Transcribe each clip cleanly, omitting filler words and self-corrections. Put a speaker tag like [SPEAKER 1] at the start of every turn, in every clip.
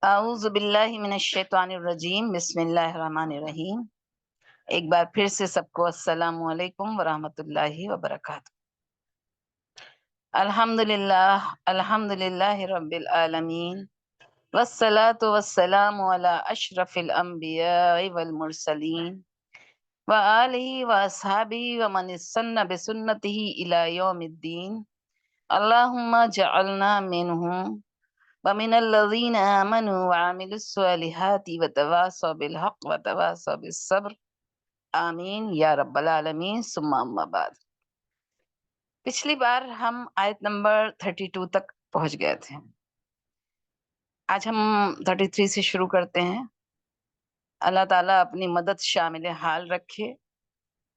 [SPEAKER 1] اعوذ باللہ من الشیطان الرجیم، بسم اللہ الرحمن الرحیم۔ ایک بار پھر سے سب کو السلام علیکم ورحمۃ اللہ وبرکاتہ۔ الحمد للہ رب العالمین، والصلاة والسلام علی اشرف الانبیاء والمرسلین، وآلہ واصحابہ ومن استنى بسنتہ الی یوم الدین۔ اللہم جعلنا منہم ومن الذین آمنوا وعملوا الصالحات وتواصوا بالحق وتواصوا بالصبر، آمین یا رب العالمین، ثم اما بعد۔ پچھلی بار ہم آیت نمبر 32 تک پہنچ گئے تھے۔ آج ہم 33 سے شروع کرتے ہیں۔ اللہ تعالیٰ اپنی مدد شامل حال رکھے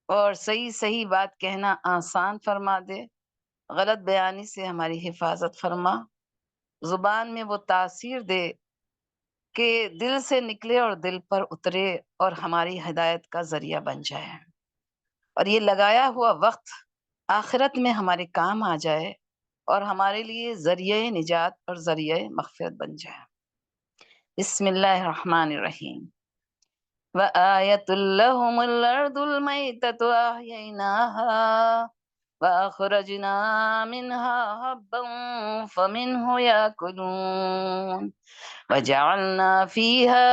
[SPEAKER 1] اور صحیح بات کہنا آسان فرما دے، غلط بیانی سے ہماری حفاظت فرما، زبان میں وہ تاثیر دے کہ دل سے نکلے اور دل پر اترے اور ہماری ہدایت کا ذریعہ بن جائے، اور یہ لگایا ہوا وقت آخرت میں ہمارے کام آ جائے اور ہمارے لیے ذریعہ نجات اور ذریعہ مغفرت بن جائے۔ بسم اللہ الرحمن الرحیم۔ وَآیَةٌ لَّهُمُ الْأَرْضُ الْمَيْتَةُ أَحْيَيْنَاهَا وَأَخْرَجْنَا مِنْهَا حَبًّا فَمِنْهُ يَأْكُلُونَ وَجَعَلْنَا فِيهَا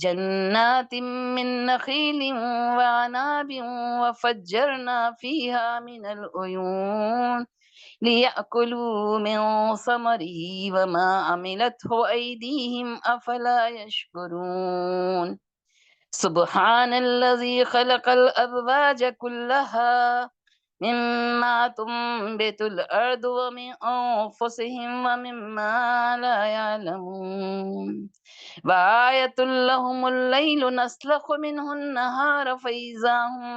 [SPEAKER 1] جنات من نخيل وعناب وفجرنا فيها من العيون ليأكلوا من ثمره وما عملته أيديهم أفلا يشكرون سبحان الذي خلق الأزواج كلها مما تنبت الأرض ومن أنفسهم ومما لا يعلمون وآية لهم الليل نسلخ منه النهار فإذا هم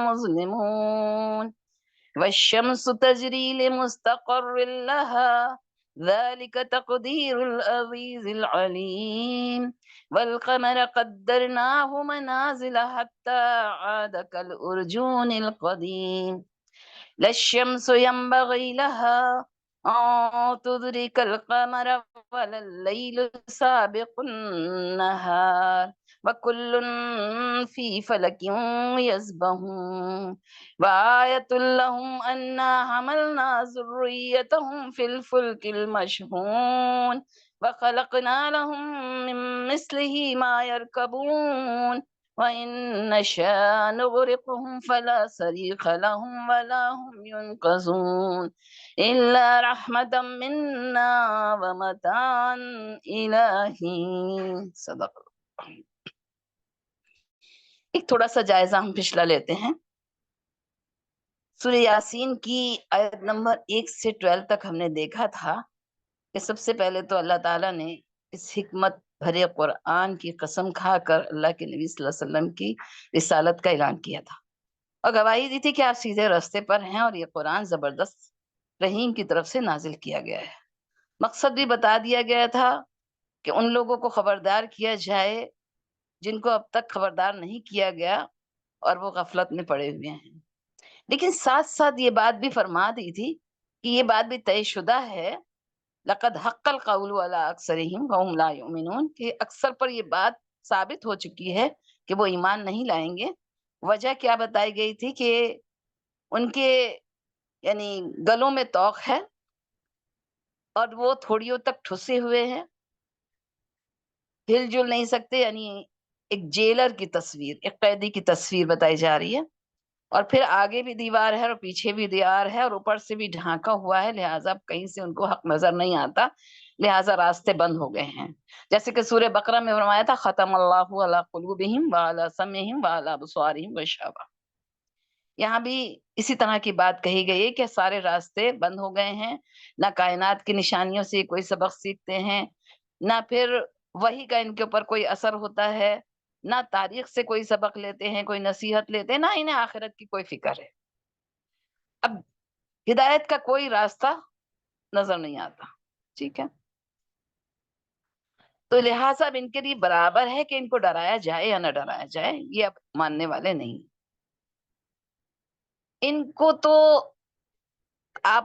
[SPEAKER 1] مظلمون والشمس تجري لمستقر لها ذلك تقدير العزيز العليم والقمر قدرناه منازل حتى عاد كالأرجون القديم لا الشمس ينبغي لها أن تدرك القمر ولا الليل سابق النهار وكل في فلك يسبحون وآية لهم أنا حملنا ذريتهم في الفلك المشحون وخلقنا لهم من مثله ما يركبون وإن نشاء نغرقهم فلا صريخ لهم ولا هم ينقذون إلا رحمة منا ومتاعا إلى حين۔ صدق۔ ایک تھوڑا سا جائزہ ہم پچھلا لیتے ہیں۔ سورہ یاسین کی آیت نمبر 1 سے 12 تک ہم نے دیکھا تھا کہ سب سے پہلے تو اللہ تعالیٰ نے اس حکمت بھرے قرآن کی قسم کھا کر اللہ کے نبی صلی اللہ علیہ وسلم کی رسالت کا اعلان کیا تھا اور گواہی دی تھی کہ آپ سیدھے راستے پر ہیں اور یہ قرآن زبردست رحیم کی طرف سے نازل کیا گیا ہے۔ مقصد بھی بتا دیا گیا تھا کہ ان لوگوں کو خبردار کیا جائے جن کو اب تک خبردار نہیں کیا گیا اور وہ غفلت میں پڑے ہوئے ہیں، لیکن ساتھ ساتھ یہ بات بھی فرما دی تھی کہ یہ بات بھی طے شدہ ہے، لقد حق القول علی اکثرہم وہم لا یؤمنون، کہ اکثر پر یہ بات ثابت ہو چکی ہے کہ وہ ایمان نہیں لائیں گے۔ وجہ کیا بتائی گئی تھی کہ ان کے یعنی گلوں میں توق ہے اور وہ تھوڑیوں تک ٹھسے ہوئے ہیں، ہل جل نہیں سکتے، یعنی ایک جیلر کی تصویر، ایک قیدی کی تصویر بتائی جا رہی ہے، اور پھر آگے بھی دیوار ہے اور پیچھے بھی دیوار ہے اور اوپر سے بھی ڈھانکا ہوا ہے، لہٰذا کہیں سے ان کو حق نظر نہیں آتا، لہٰذا راستے بند ہو گئے ہیں۔ جیسے کہ سورہ بقرہ میں فرمایا تھا ختم اللہ علی قلوبہم وعلی سمعہم وعلی ابصارہم غشاوہ، یہاں بھی اسی طرح کی بات کہی گئی ہے کہ سارے راستے بند ہو گئے ہیں، نہ کائنات کی نشانیوں سے کوئی سبق سیکھتے ہیں، نہ پھر وحی کا ان کے اوپر کوئی اثر ہوتا ہے، نہ تاریخ سے کوئی سبق لیتے ہیں، کوئی نصیحت لیتے ہیں، نہ انہیں آخرت کی کوئی فکر ہے۔ اب ہدایت کا کوئی راستہ نظر نہیں آتا، ٹھیک ہے، تو لہٰذا اب ان کے لیے برابر ہے کہ ان کو ڈرایا جائے یا نہ ڈرایا جائے، یہ اب ماننے والے نہیں۔ ان کو تو آپ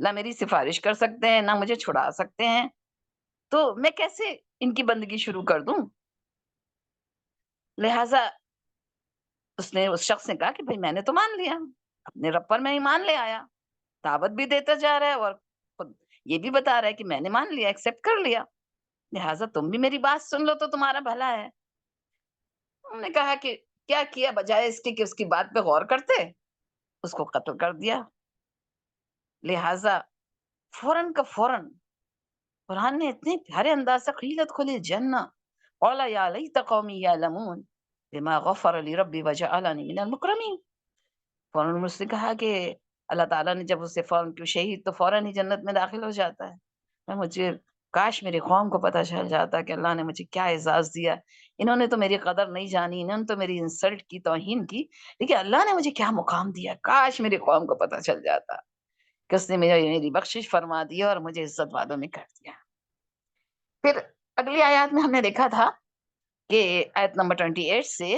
[SPEAKER 1] نہ میری سفارش کر سکتے ہیں، نہ مجھے چھڑا سکتے ہیں، تو میں کیسے ان کی بندگی شروع کر دوں؟ لہٰذا اس نے اس شخص نے کہا کہ بھائی میں نے تو مان لیا، اپنے رب پر میں ایمان لے آیا، دعوت بھی دیتا جا رہا ہے اور خود یہ بھی بتا رہا ہے کہ میں نے مان لیا، ایکسپٹ کر لیا، لہٰذا تم بھی میری بات سن لو تو تمہارا بھلا ہے۔ انہوں نے کہا کہ کیا کیا بجائے اس کے کہ اس کی بات پہ غور کرتے، اس کو قتل کر دیا۔ لہٰذا فوراً کا فوراً قرآن نے اتنے پیارے انداز سے قیلت کھلی جنہ قال یا لیت قومی یعلمون بما غفر لی ربی وجعلنی من المکرمین، فوراً مجھ سے کہا کہ اللہ تعالیٰ نے جب اسے فوراً کیوں شہید تو فوراً ہی جنت میں داخل ہو جاتا ہے، میں مجھے کاش میری قوم کو پتہ چل جاتا کہ اللہ نے مجھے کیا اعزاز دیا، انہوں نے تو میری قدر نہیں جانی، انہوں نے تو میری انسلٹ کی، توہین کی، لیکن اللہ نے مجھے کیا مقام دیا، کاش میری قوم کو پتہ چل جاتا کہ اس نے میری بخشش فرما دی اور مجھے عزت والوں میں کر دیا۔ پھر اگلی آیات میں ہم نے دیکھا تھا کہ آیت نمبر 28 سے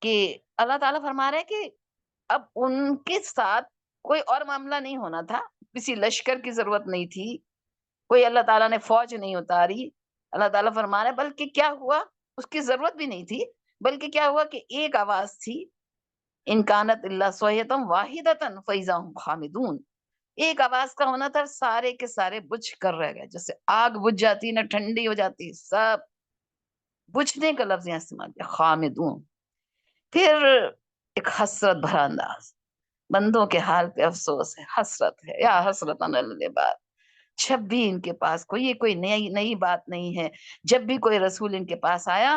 [SPEAKER 1] کہ اللہ تعالیٰ فرما رہے ہیں کہ اب ان کے ساتھ کوئی اور معاملہ نہیں ہونا تھا، کسی لشکر کی ضرورت نہیں تھی، کوئی اللہ تعالیٰ نے فوج نہیں اتاری، اللہ تعالیٰ فرما رہے ہیں بلکہ کیا ہوا، اس کی ضرورت بھی نہیں تھی، بلکہ کیا ہوا کہ ایک آواز تھی، ان کانت اللہ صیحۃ واحدۃ فاذا هم خامدون، ایک آواز کا ہونا تھا، سارے کے سارے بجھ کر رہ گئے، جیسے آگ بجھ جاتی نہ ٹھنڈی ہو جاتی، سب بجھنے کا لفظ یہاں استعمال کیا، خامدون۔ پھر ایک حسرت بھرا انداز، بندوں کے حال پہ افسوس ہے، حسرت ہے، یا حسرت العباد، جب بھی ان کے پاس کوئی نئی بات نہیں ہے، جب بھی کوئی رسول ان کے پاس آیا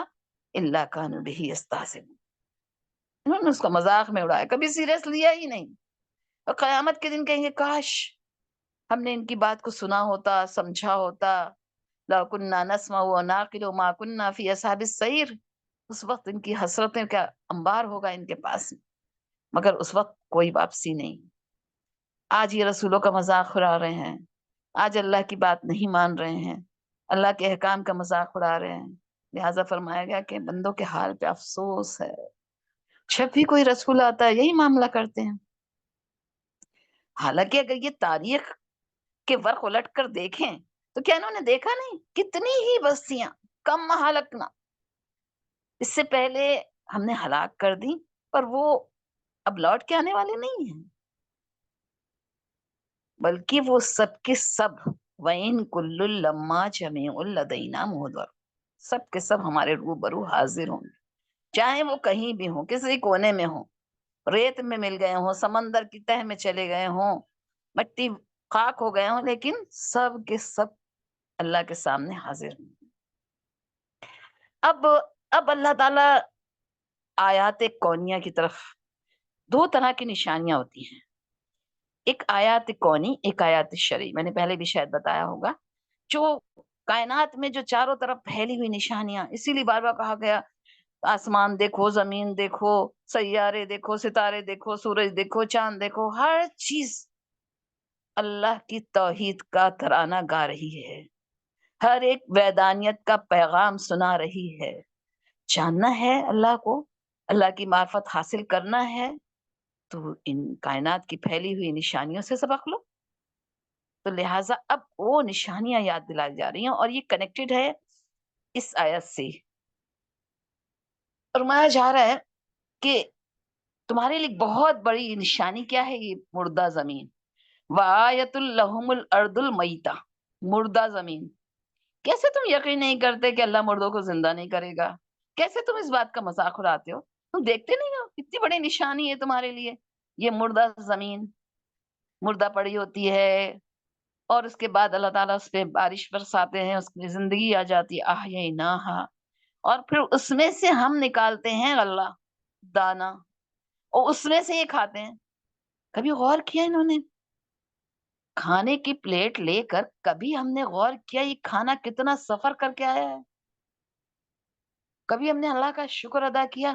[SPEAKER 1] الا کانوا بہ یستہزئون، انہوں نے اس کو مذاق میں اڑایا، کبھی سیریس لیا ہی نہیں، اور قیامت کے دن کہیں گے کاش ہم نے ان کی بات کو سنا ہوتا، سمجھا ہوتا، لو کنا نسمع ونعقل ما کنا فی اصحاب السعیر، اس وقت ان کی حسرتیں کیا انبار ہوگا ان کے پاس، مگر اس وقت کوئی واپسی نہیں۔ آج یہ رسولوں کا مذاق اڑا رہے ہیں، آج اللہ کی بات نہیں مان رہے ہیں، اللہ کے احکام کا مذاق اڑا رہے ہیں، لہٰذا فرمایا گیا کہ بندوں کے حال پہ افسوس ہے، جب بھی کوئی رسول آتا ہے یہی معاملہ کرتے ہیں۔ حالانکہ اگر یہ تاریخ کے ورق الٹ کر دیکھیں تو کیا انہوں نے دیکھا نہیں کتنی ہی بستیاں کم ہلکنا اس سے پہلے ہم نے ہلاک کر دی، پر وہ اب لوٹ کے آنے والے نہیں ہیں، بلکہ وہ سب کے سب وَإِن كُلٌّ لَمَّا جَمِيعٌ لَدَيْنَا مُحْضَرٌ، سب کے سب ہمارے روبرو حاضر ہوں گے، چاہے وہ کہیں بھی ہوں، کسی کونے میں ہوں، ریت میں مل گئے ہوں، سمندر کی تہ میں چلے گئے ہوں، مٹی خاک ہو گئے ہوں، لیکن سب کے سب اللہ کے سامنے حاضر ہوں۔ اب اب اللہ تعالی آیات کونیہ کی طرف، دو طرح کی نشانیاں ہوتی ہیں، ایک آیات کونی، ایک آیات شرعی، میں نے پہلے بھی شاید بتایا ہوگا، جو کائنات میں جو چاروں طرف پھیلی ہوئی نشانیاں، اسی لیے بار بار کہا گیا آسمان دیکھو، زمین دیکھو، سیارے دیکھو، ستارے دیکھو، سورج دیکھو، چاند دیکھو، ہر چیز اللہ کی توحید کا ترانہ گا رہی ہے، ہر ایک ویدانیت کا پیغام سنا رہی ہے۔ جاننا ہے اللہ کو، اللہ کی معرفت حاصل کرنا ہے تو ان کائنات کی پھیلی ہوئی نشانیوں سے سبق لو۔ تو لہٰذا اب وہ نشانیاں یاد دلائی جا رہی ہیں، اور یہ کنیکٹڈ ہے اس آیت سے، فرمایا جا رہا ہے کہ تمہارے لیے بہت بڑی نشانی کیا ہے، یہ مردہ زمین، وآیۃ لہم الارض المیتہ، مردہ زمین، کیسے تم یقین نہیں کرتے کہ اللہ مردوں کو زندہ نہیں کرے گا؟ کیسے تم اس بات کا مذاق اڑاتے ہو؟ تم دیکھتے نہیں ہو کتنی بڑی نشانی ہے تمہارے لیے، یہ مردہ زمین مردہ پڑی ہوتی ہے، اور اس کے بعد اللہ تعالیٰ اس پہ بارش برساتے ہیں، اس میں زندگی آ جاتی ہے، احییناہا، اور پھر اس میں سے ہم نکالتے ہیں اللہ دانا، اور اس میں سے یہ کھاتے ہیں۔ کبھی غور کیا انہوں نے کھانے کی پلیٹ لے کر، کبھی ہم نے غور کیا یہ کھانا کتنا سفر کر کے آیا ہے؟ کبھی ہم نے اللہ کا شکر ادا کیا؟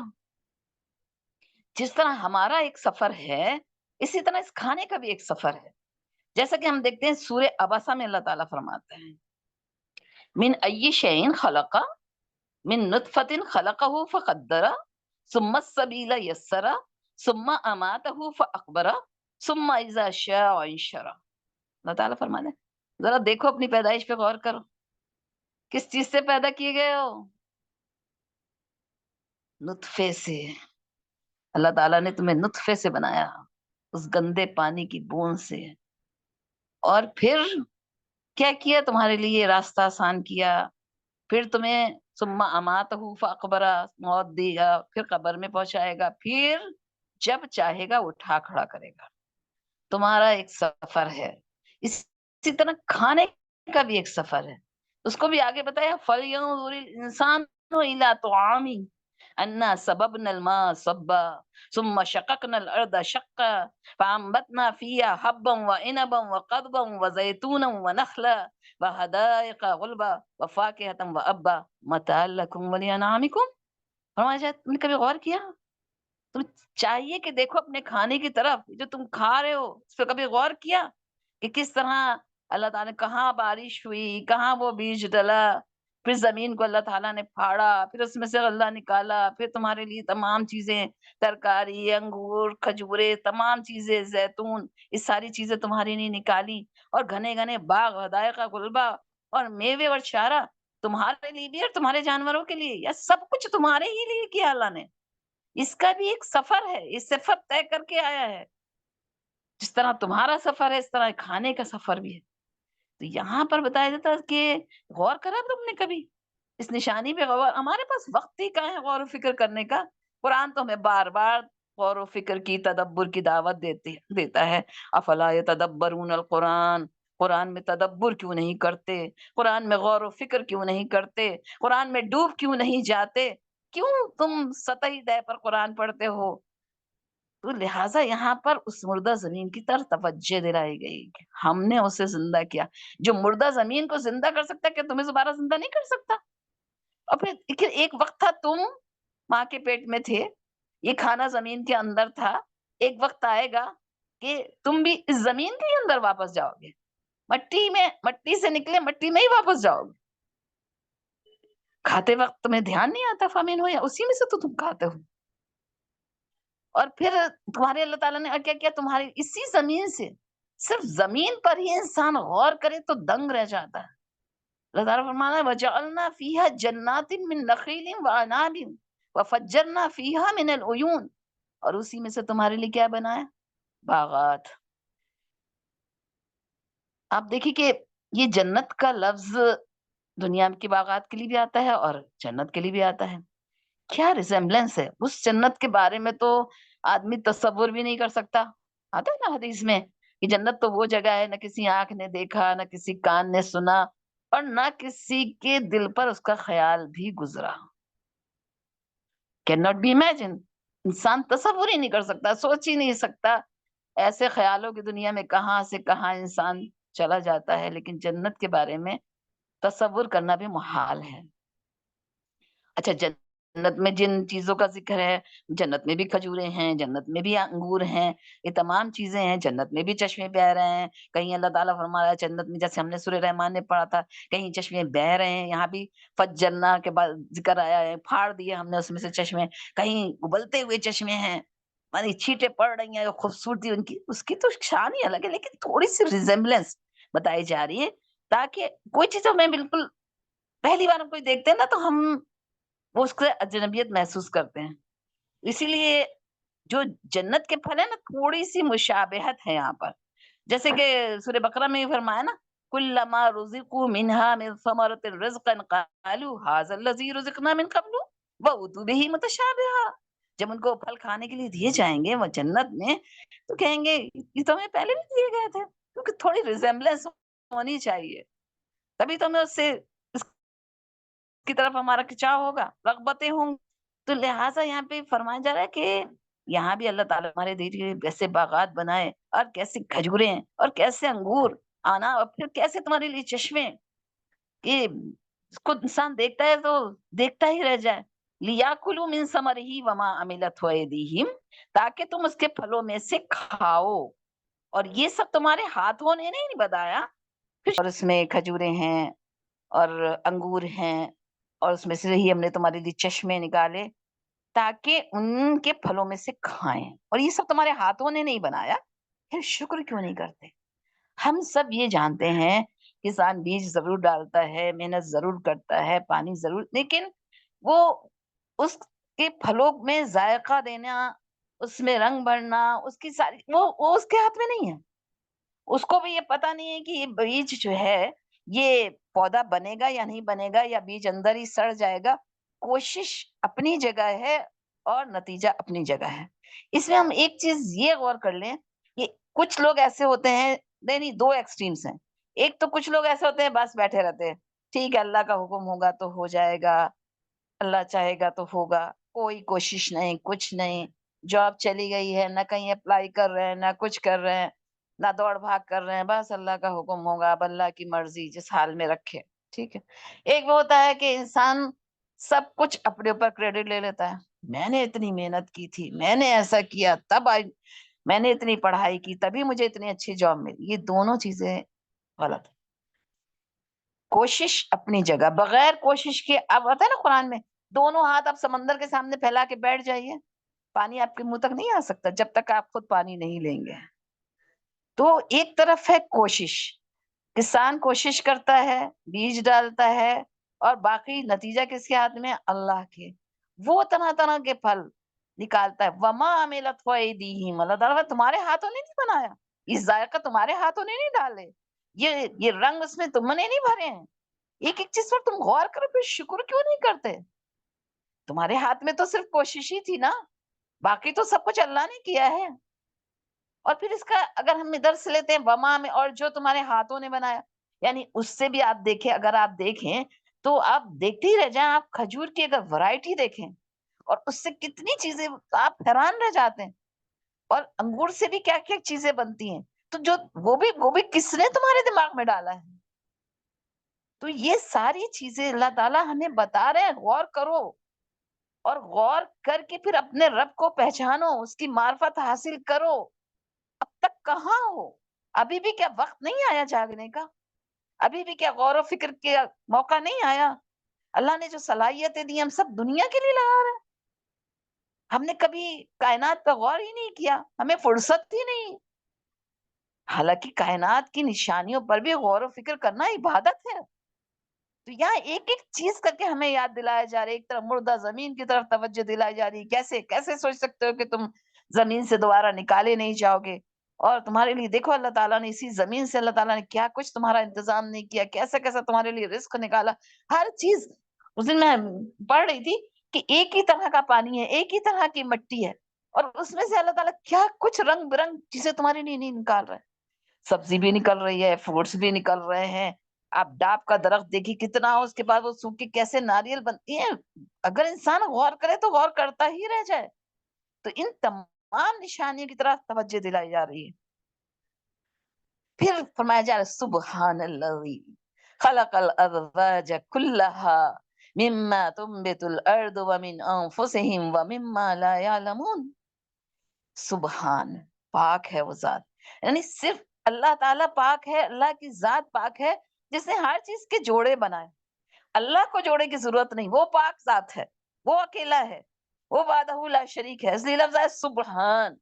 [SPEAKER 1] جس طرح ہمارا ایک سفر ہے، اسی طرح اس کھانے کا بھی ایک سفر ہے، جیسا کہ ہم دیکھتے ہیں سورہ عبسہ میں اللہ تعالیٰ فرماتے ہیں من ای شیء خلق، من نطفۃ خلقہ فقدر، ثم السبیل یسر، ثم اماتہ فاقبر، ثم اذا شاء انشر۔ اللہ تعالیٰ فرماتے ہیں ذرا دیکھو اپنی پیدائش پہ غور کرو، کس چیز سے پیدا کیے گئے ہو؟ نطفے سے۔ اللہ تعالیٰ نے تمہیں نطفے سے بنایا، اس گندے پانی کی بوند سے، اور پھر کیا کیا؟ تمہارے لیے راستہ آسان کیا، پھر تمہیں ثم اماتہ فاقبرہ، موت دے گا، پھر قبر میں پہنچائے گا، پھر جب چاہے گا اٹھا کھڑا کرے گا۔ تمہارا ایک سفر ہے، اسی طرح کھانے کا بھی ایک سفر ہے، اس کو بھی آگے بتایا فَلْيَنظُرِ الْإِنسَانُ إِلَىٰ طَعَامِهِ أَنَّا صَبَبْنَا الْمَاءَ صَبًّا ثُمَّ شَقَقْنَا الْأَرْضَ شَقًّا فَأَنبَتْنَا فِيهَا حَبًّا وَعِنَبًا وَقَضْبًا وَزَيْتُونًا وَنَخْلًا وَحَدَائِقَ غُلْبًا وَفَاكِهَةً وَأَبًّا مَتَاعًا لَكُمْ وَلِأَنْعَامِكُمْ۔ فرمایا جائے تم نے کبھی غور کیا؟ تم چاہیے کہ دیکھو اپنے کھانے کی طرف، جو تم کھا رہے ہو اس پہ کبھی غور کیا کہ کس طرح اللہ تعالیٰ نے کہاں بارش ہوئی، کہاں وہ بیج ڈلا، پھر زمین کو اللہ تعالیٰ نے پھاڑا، پھر اس میں سے اللہ نکالا، پھر تمہارے لیے تمام چیزیں، ترکاری، انگور، کھجورے، تمام چیزیں، زیتون، یہ ساری چیزیں تمہارے لیے نکالی، اور گھنے گھنے باغ، حدائق غلبہ، اور میوے اور چارہ تمہارے لیے بھی اور تمہارے جانوروں کے لیے، یا سب کچھ تمہارے ہی لیے کیا اللہ نے۔ اس کا بھی ایک سفر ہے، یہ سفر طے کر کے آیا ہے، جس طرح تمہارا سفر ہے اس طرح کھانے کا سفر بھی ہے۔ تو یہاں پر بتایا جاتا ہے کہ غور کرا تم نے کبھی اس نشانی پہ؟ غور، ہمارے پاس وقت ہی کہاں ہے غور و فکر کرنے کا؟ قرآن تو ہمیں بار بار غور و فکر کی، تدبر کی دعوت دیتا ہے۔ افلا یتدبرون القرآن، قرآن میں تدبر کیوں نہیں کرتے؟ قرآن میں غور و فکر کیوں نہیں کرتے؟ قرآن میں ڈوب کیوں نہیں جاتے؟ کیوں تم سطحی طے پر قرآن پڑھتے ہو؟ تو لہٰذا یہاں پر اس مردہ زمین کی طرف توجہ دلائی گئی کہ ہم نے اسے زندہ کیا۔ جو مردہ زمین کو زندہ کر سکتا ہے، کیا تمہیں دوبارہ زندہ نہیں کر سکتا؟ اور پھر ایک وقت تھا تم ماں کے پیٹ میں تھے، یہ کھانا زمین کے اندر تھا، ایک وقت آئے گا کہ تم بھی اس زمین کے اندر واپس جاؤ گے، مٹی سے نکلے مٹی میں ہی واپس جاؤ گے۔ کھاتے وقت تمہیں دھیان نہیں آتا فامن ہو یا اسی میں سے تو تم کھاتے ہو؟ اور پھر تمہارے اللہ تعالیٰ نے کیا کیا؟ تمہاری اسی زمین سے، صرف زمین پر ہی انسان غور کرے تو دنگ رہ جاتا ہے۔ اللہ تعالیٰ فرمانا ہے وَجَعَلْنَا فِيهَا جَنَّاتٍ مِّن نَخِيلٍ وَأَعْنَابٍ وَفَجَّرْنَا فِيهَا مِنَ الْعُيُونِ، اور اسی میں سے تمہارے لیے کیا بنایا؟ باغات۔ آپ دیکھیے کہ یہ جنت کا لفظ دنیا کے باغات کے لیے بھی آتا ہے اور جنت کے لیے بھی آتا ہے۔ کیا ریزمبلنس ہے اس جنت کے بارے میں، تو آدمی تصور بھی نہیں کر سکتا۔ آتا ہے نا حدیث میں کہ جنت تو وہ جگہ ہے نہ کسی آنکھ نے دیکھا، نہ کسی کان نے سنا، اور نہ کسی کے دل پر اس کا خیال بھی گزرا۔ کین ناٹ بی امیجن، انسان تصور ہی نہیں کر سکتا، سوچ ہی نہیں سکتا۔ ایسے خیالوں کی دنیا میں کہاں سے کہاں انسان چلا جاتا ہے، لیکن جنت کے بارے میں تصور کرنا بھی محال ہے۔ اچھا، جنت میں جن چیزوں کا ذکر ہے، جنت میں بھی کھجوریں ہیں، جنت میں بھی انگور ہیں، یہ تمام چیزیں ہیں، جنت میں بھی چشمے بہ رہے ہیں۔ کہیں اللہ تعالیٰ فرما رہا ہے جنت میں، جیسے ہم نے سورہ رحمان میں پڑھا تھا، کہیں چشمے بہ رہے ہیں، یہاں بھی فجرنا کے بعد ذکر آیا ہے، پھاڑ دیے ہم نے اس میں سے چشمے، کہیں ابلتے ہوئے چشمے ہیں، مانی چھینٹیں پڑ رہی ہیں، خوبصورتی ان کی، اس کی تو شان ہی الگ ہے، لیکن تھوڑی سی ریزمبلنس بتائی جا رہی ہے تاکہ کوئی چیز ہمیں بالکل پہلی بار ہم کوئی دیکھتے ہیں نا تو ہم وہ اس سے اجنبیت محسوس کرتے ہیں۔ اسی لیے جو جنت کے پھل ہے نا، تھوڑی سی مشابہت ہے یہاں پر، جیسے کہ سورہ بقرہ میں فرمایا نا کلما رزقوا منها من ثمرة رزقا قالوا هذا الذي رزقنا من قبل وأتوا به متشابها۔ جب ان کو پھل کھانے کے لیے دیے جائیں گے وہ جنت میں، تو کہیں گے یہ تو ہمیں پہلے بھی دیے گئے تھے، کیونکہ تھوڑی ریزمبلنس ہونی چاہیے، تبھی تو ہمیں اس سے کی طرف ہمارا کھچاؤ ہوگا، رغبتیں ہوں۔ تو لہٰذا یہاں پہ فرمایا جا رہا ہے کہ یہاں بھی اللہ تعالیٰ ہمارے دیے کیسے باغات بنائے، اور کیسے کھجوریں، اور کیسے انگور آنا، اور پھر کیسے تمہارے لیے چشمے، کہ اس کو انسان دیکھتا ہے تو دیکھتا ہی رہ جائے۔ لِيَأْكُلُوا مِن ثَمَرِهِ وَمَا عَمِلَتْهُ أَيْدِيهِمْ، تاکہ تم اس کے پھلوں میں سے کھاؤ، اور یہ سب تمہارے ہاتھوں نے نہیں بتایا۔ اور اس میں کھجوریں ہیں اور انگور ہیں، اور اس میں سے ہی ہم نے تمہارے لیے چشمے نکالے تاکہ ان کے پھلوں میں سے کھائیں، اور یہ سب تمہارے ہاتھوں نے نہیں بنایا، پھر شکر کیوں نہیں کرتے؟ ہم سب یہ جانتے ہیں کسان بیج ضرور ڈالتا ہے، محنت ضرور کرتا ہے، پانی ضرور، لیکن وہ اس کے پھلوں میں ذائقہ دینا، اس میں رنگ بھرنا، اس کی ساری وہ اس کے ہاتھ میں نہیں ہے۔ اس کو بھی یہ پتا نہیں ہے کہ یہ بیج جو ہے یہ پودا بنے گا یا نہیں بنے گا، یا بیج اندر ہی سڑ جائے گا۔ کوشش اپنی جگہ ہے اور نتیجہ اپنی جگہ ہے۔ اس میں ہم ایک چیز یہ غور کر لیں کہ کچھ لوگ ایسے ہوتے ہیں، نہیں دو ایکسٹریمز ہیں۔ ایک تو کچھ لوگ ایسے ہوتے ہیں بس بیٹھے رہتے ہیں، ٹھیک ہے اللہ کا حکم ہوگا تو ہو جائے گا، اللہ چاہے گا تو ہوگا، کوئی کوشش نہیں، کچھ نہیں، جاب چلی گئی ہے، نہ کہیں اپلائی کر رہے ہیں، نہ کچھ کر رہے ہیں، نہ دوڑ بھاگ کر رہے ہیں، بس اللہ کا حکم ہوگا، اب اللہ کی مرضی جس حال میں رکھے، ٹھیک ہے۔ ایک وہ ہوتا ہے کہ انسان سب کچھ اپنے اوپر کریڈٹ لے لیتا ہے، میں نے اتنی محنت کی تھی، میں نے ایسا کیا تب آئی، میں نے اتنی پڑھائی کی تبھی مجھے اتنی اچھی جاب ملی۔ یہ دونوں چیزیں غلط ہے۔ کوشش اپنی جگہ، بغیر کوشش کے، اب آتا ہے نا قرآن میں، دونوں ہاتھ آپ سمندر کے سامنے پھیلا کے بیٹھ جائیے، پانی آپ کے منہ تک نہیں آ سکتا جب تک آپ خود پانی نہیں لیں گے۔ تو ایک طرف ہے کوشش، کسان کوشش کرتا ہے، بیج ڈالتا ہے، اور باقی نتیجہ کس کے ہاتھ میں؟ اللہ کے۔ وہ طرح طرح کے پھل نکالتا ہے۔ وما عملت ایدیہم، اللہ تعالیٰ تمہارے ہاتھوں نے نہیں بنایا، یہ ذائقہ تمہارے ہاتھوں نے نہیں ڈالے، یہ رنگ اس میں تم نے نہیں بھرے ہیں۔ ایک ایک چیز پر تم غور کرو، پھر شکر کیوں نہیں کرتے؟ تمہارے ہاتھ میں تو صرف کوشش ہی تھی نا، باقی تو سب کچھ اللہ نے کیا ہے۔ اور پھر اس کا اگر ہم ادھر سے لیتے ہیں وما میں، اور جو تمہارے ہاتھوں نے بنایا، یعنی اس سے بھی آپ دیکھیں، اگر آپ دیکھیں تو آپ دیکھتے ہی رہ جائیں، آپ کھجور کی اگر ورائٹی دیکھیں اور اس سے کتنی چیزیں، آپ حیران رہ جاتے ہیں۔ اور انگور سے بھی کیا کیا چیزیں بنتی ہیں، تو جو وہ بھی کس نے تمہارے دماغ میں ڈالا ہے؟ تو یہ ساری چیزیں اللہ تعالیٰ ہمیں بتا رہے ہیں، غور کرو، اور غور کر کے پھر اپنے رب کو پہچانو، اس کی معرفت حاصل کرو۔ اب تک کہاں ہو؟ ابھی بھی کیا وقت نہیں آیا جاگنے کا؟ ابھی بھی کیا غور و فکر کا موقع نہیں آیا؟ اللہ نے جو صلاحیتیں دی ہم سب دنیا کے لیے لگا رہے ہیں، ہم نے کبھی کائنات پہ غور ہی نہیں کیا، ہمیں فرصت ہی نہیں۔ حالانکہ کائنات کی نشانیوں پر بھی غور و فکر کرنا عبادت ہے۔ تو یہاں ایک ایک چیز کر کے ہمیں یاد دلایا جا رہا ہے، ایک طرف مردہ زمین کی طرف توجہ دلائی جا رہی ہے، کیسے کیسے سوچ سکتے ہو کہ تم زمین سے دوبارہ نکالے نہیں جاؤ گے؟ اور تمہارے لیے دیکھو اللہ تعالیٰ نے اسی زمین سے، اللہ تعالیٰ نے کیا کچھ تمہارا انتظام نہیں کیا، کیسا کیسا تمہارے لیے رزق نکالا، ہر چیز۔ اس دن میں پڑھ رہی تھی کہ ایک ہی طرح کا پانی ہے، ایک ہی طرح کی مٹی ہے، اور اس میں سے اللہ تعالیٰ کیا کچھ رنگ برنگ چیزیں تمہارے لیے نہیں نکال رہا ہے۔ سبزی بھی نکل رہی ہے، فروٹس بھی نکل رہے ہیں، آپ ڈاب کا درخت دیکھیے کتنا، اس کے بعد وہ سوکھ کے کیسے ناریل بنتی ہیں۔ اگر انسان غور کرے تو غور کرتا ہی رہ جائے۔ تو ان تمام نشانیوں کی طرف توجہ دلائی جا رہی ہے۔ پھر فرمایا جا رہا ہے سبحان الذی خلق الازواج کلھا مما تنبت الارض ومن انفسهم ومما لا يعلمون۔ سبحان، پاک ہے وہ ذات، یعنی صرف اللہ تعالیٰ پاک ہے، اللہ کی ذات پاک ہے جس نے ہر چیز کے جوڑے بنائے۔ اللہ کو جوڑے کی ضرورت نہیں، وہ پاک ذات ہے، وہ اکیلا ہے، وہ وحدہ لا شریک ہے، اس لیے لفظ ہے سبحان۔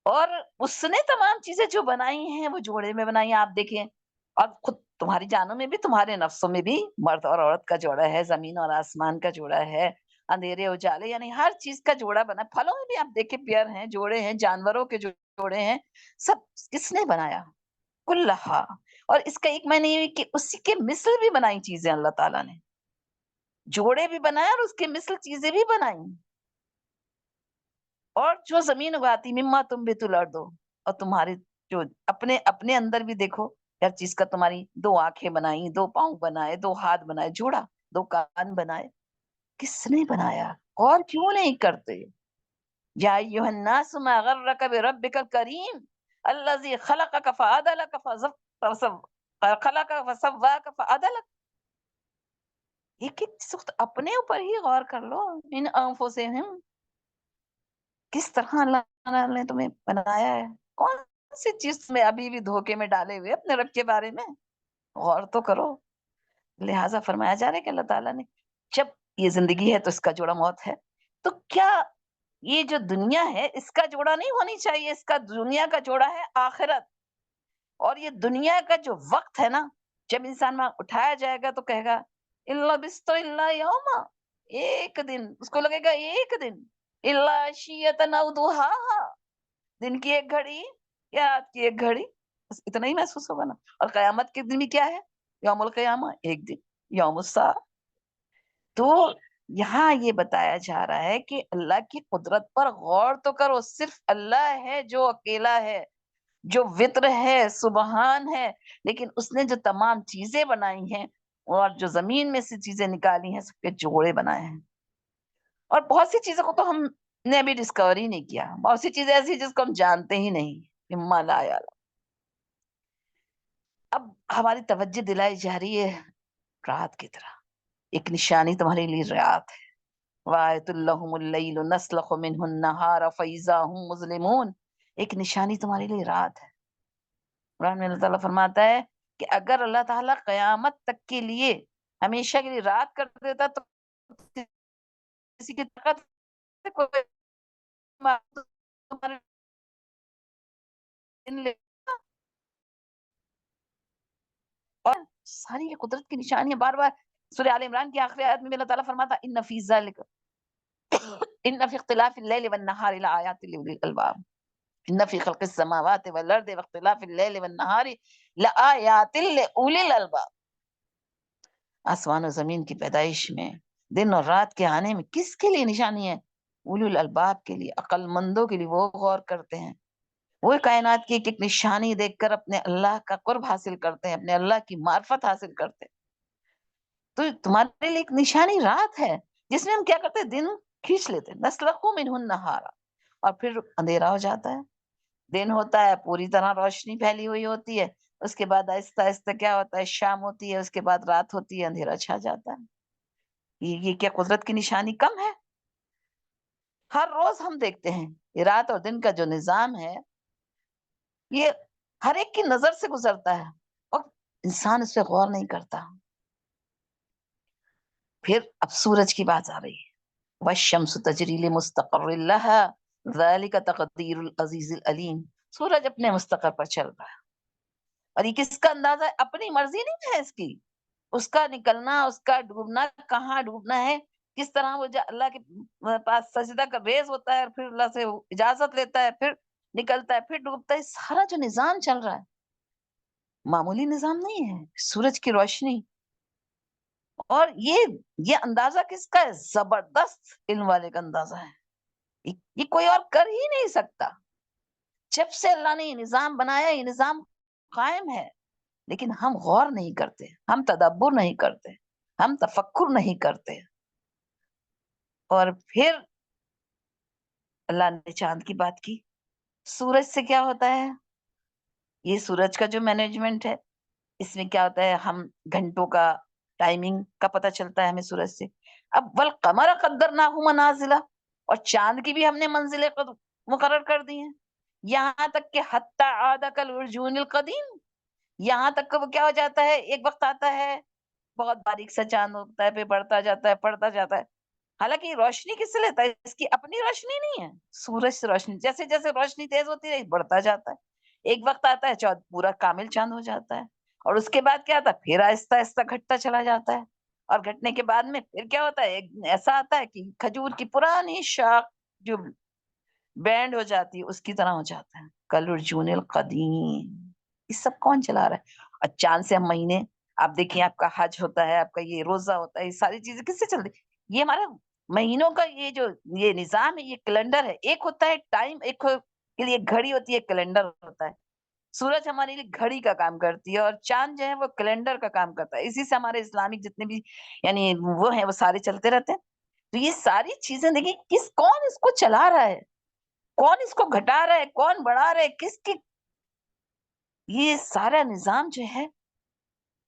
[SPEAKER 1] اور اس نے تمام چیزیں جو بنائی ہیں وہ جوڑے میں بنائی ہیں، آپ دیکھیں، اور خود تمہاری جانوں میں بھی، تمہارے نفسوں میں بھی مرد اور عورت کا جوڑا ہے، زمین اور آسمان کا جوڑا ہے، اندھیرے اجالے، یعنی ہر چیز کا جوڑا بنا۔ پھلوں میں بھی آپ دیکھیں پیئر ہیں، جوڑے ہیں، جانوروں کے جوڑے ہیں، سب کس نے بنایا؟ کلھا۔ اور اس کا ایک معنی یہ کہ اسی کے مثل بھی بنائی چیزیں، اللہ تعالیٰ نے جوڑے بھی بنائے اور اس کے مثل چیزیں بھی بنائی۔ اور جو زمین اگاتی مما تم بیت الارض، اور تمہارے جو اپنے اپنے اندر بھی دیکھو، ہر چیز کا تمہاری دو آنکھیں بنائی، دو پاؤں بنائے، دو ہاتھ بنائے، جوڑا، دو کان بنائے، کس نے بنایا؟ اور کیوں نہیں کرتے؟ یا ایھا الناس ما غرک بربک الکریم الذی خلقک فعدلک خلقک فسواک فعدلک۔ ایک ایک چیز اپنے اوپر ہی غور کر لو، ان انفسہم، کس طرح اللہ نے تمہیں بنایا ہے، کون سی چیز تمہیں ابھی بھی دھوکے میں ڈالے ہوئے اپنے رب کے بارے میں؟ غور تو کرو۔ لہٰذا فرمایا جا رہا ہے کہ اللہ تعالیٰ نے جب یہ زندگی ہے تو اس کا جوڑا موت ہے، تو کیا یہ جو دنیا ہے اس کا جوڑا نہیں ہونی چاہیے؟ اس کا دنیا کا جوڑا ہے آخرت۔ اور یہ دنیا کا جو وقت ہے نا، جب انسان وہاں اٹھایا جائے گا تو کہے گا اللہ بستو اللہ یوما، ایک دن، اس کو لگے گا ایک دن، اللہ عشیۃ او ضحاہا، دن کی ایک گھڑی یا رات کی ایک گھڑی، بس اتنا ہی محسوس ہوگا نا۔ اور قیامت کے دن بھی کیا ہے؟ یوم القیامہ، ایک دن، یوم الساعہ۔ تو یہاں یہ بتایا جا رہا ہے کہ اللہ کی قدرت پر غور تو کرو، صرف اللہ ہے جو اکیلا ہے، جو وطر ہے، سبحان ہے، لیکن اس نے جو تمام چیزیں بنائی ہیں اور جو زمین میں سے چیزیں نکالی ہیں، سب کے جوڑے بنائے ہیں۔ اور بہت سی چیزوں کو تو ہم نے ابھی ڈسکور ہی نہیں کیا، بہت سی چیزیں ایسی جس کو ہم جانتے ہی نہیں، اما لا یعلم۔ اب ہماری توجہ دلائی جا رہی ہے رات کی طرح، ایک نشانی تمہارے لیے رات ہے، وَآیَةٌ لَّهُمُ اللَّیلُ نَسْلَخُ مِنْهُ النَّهَارَ فَإِذَا هُم مُظْلِمُونَ، ایک نشانی تمہارے لیے رات ہے۔ قرآن میں اللہ تعالیٰ فرماتا ہے کہ اگر اللہ تعالیٰ قیامت تک کے لیے ہمیشہ کے لیے رات کر دیتا تو کسی کی طاقت سے کوئی تمہارے دن لے، اور ساری یہ قدرت کی نشانیاں بار بار سورہ آل عمران کی آخری آیت میں اللہ تعالیٰ فرماتا ان فی ذالک ان فی اختلاف اللیل والنہار لآیات لأولی الالباب، ان فی خلق السماوات والارض واختلاف اللیل والنہار لآیات لأولی الالباب، آسمان و زمین کی پیدائش میں، دن اور رات کے آنے میں کس کے لیے نشانی ہے؟ اولو الالباب کے لیے، عقل مندوں کے لیے، وہ غور کرتے ہیں، وہ کائنات کی ایک ایک نشانی دیکھ کر اپنے اللہ کا قرب حاصل کرتے ہیں، اپنے اللہ کی معرفت حاصل کرتے ہیں۔ تو تمہارے لیے ایک نشانی رات ہے جس میں ہم کیا کرتے ہیں؟ دن کھینچ لیتے ہیں، نسلخو منہ النہار، اور پھر اندھیرا ہو جاتا ہے، دن ہوتا ہے، پوری طرح روشنی پھیلی ہوئی ہوتی ہے، اس کے بعد آہستہ آہستہ کیا ہوتا ہے؟ شام ہوتی ہے، اس کے بعد رات ہوتی ہے، اندھیرا چھا جاتا ہے۔ یہ کیا قدرت کی نشانی کم ہے؟ ہر روز ہم دیکھتے ہیں یہ رات اور دن کا جو نظام ہے، یہ ہر ایک کی نظر سے گزرتا ہے اور انسان اس پہ غور نہیں کرتا۔ پھر اب سورج کی بات آ رہی ہے، وَالشَّمْسُ تَجْرِي لِمُسْتَقَرٍّ لَهَا ذَلِكَ تَقْدِيرُ الْعَزِيزِ الْعَلِيمِ، سورج اپنے مستقر پر چل رہا ہے، اور یہ کس کا اندازہ ہے؟ اپنی مرضی نہیں ہے اس کی، اس کا نکلنا، اس کا ڈوبنا، کہاں ڈوبنا ہے، کس طرح وہ اللہ کے پاس سجدہ کا ریز ہوتا ہے، پھر اللہ سے اجازت لیتا ہے، پھر نکلتا ہے، پھر ڈوبتا ہے، سارا جو نظام چل رہا ہے معمولی نظام نہیں ہے، سورج کی روشنی، اور یہ اندازہ کس کا ہے؟ زبردست علم والے کا اندازہ ہے، یہ کوئی اور کر ہی نہیں سکتا۔ جب سے اللہ نے یہ نظام بنایا، یہ نظام قائم ہے، لیکن ہم غور نہیں کرتے، ہم تدبر نہیں کرتے، ہم تفکر نہیں کرتے۔ اور پھر اللہ نے چاند کی بات کی، سورج سے کیا ہوتا ہے؟ یہ سورج کا جو مینجمنٹ ہے، اس میں کیا ہوتا ہے؟ ہم گھنٹوں کا ٹائمنگ کا پتہ چلتا ہے ہمیں سورج سے۔ اب والقمر قدرناہ منازل، اور چاند کی بھی ہم نے منزلیں مقرر کر دی ہیں، یہاں تک کہ حتی عاد کالعرجون القدیم، یہاں تک کہ وہ کیا ہو جاتا ہے؟ ایک وقت آتا ہے بہت باریک سا چاند ہوتا ہے، پھر بڑھتا جاتا ہے، پڑھتا جاتا ہے، حالانکہ یہ روشنی کس سے لیتا ہے؟ اس کی اپنی روشنی نہیں ہے، سورج سے روشنی، جیسے جیسے روشنی تیز ہوتی ہے بڑھتا جاتا ہے، ایک وقت آتا ہے چاند پورا کامل چاند ہو جاتا ہے، اور اس کے بعد کیا آتا ہے؟ پھر آہستہ آہستہ گھٹتا چلا جاتا ہے، اور گھٹنے کے بعد میں پھر کیا ہوتا ہے؟ ایک ایسا آتا ہے کہ کھجور کی پرانی شاخ جو بینڈ ہو جاتی ہے اس کی طرح ہو جاتا ہے، کالعرجون القدیم۔ یہ سب کون چلا رہا ہے؟ اور چاند سے ہم مہینے، آپ دیکھیں، آپ کا حج ہوتا ہے، آپ کا یہ روزہ ہوتا ہے، یہ ساری چیزیں کس سے چل رہی؟ یہ ہمارا مہینوں کا یہ جو یہ نظام ہے، یہ کیلنڈر ہے، ایک ہوتا ہے ٹائم، ایک کے لیے گھڑی ہوتی ہے، کیلنڈر ہوتا ہے۔ سورج ہمارے لیے گھڑی کا کام کرتی ہے، اور چاند جو ہے وہ کیلنڈر کا کام کرتا ہے، اسی سے ہمارے اسلامک جتنے بھی یعنی وہ ہیں وہ سارے چلتے رہتے ہیں۔ تو یہ ساری چیزیں دیکھیں، کون اس کو چلا رہا ہے، کون اس کو گھٹا رہا ہے، کون بڑھا رہا ہے، کس کی، یہ سارا نظام جو ہے،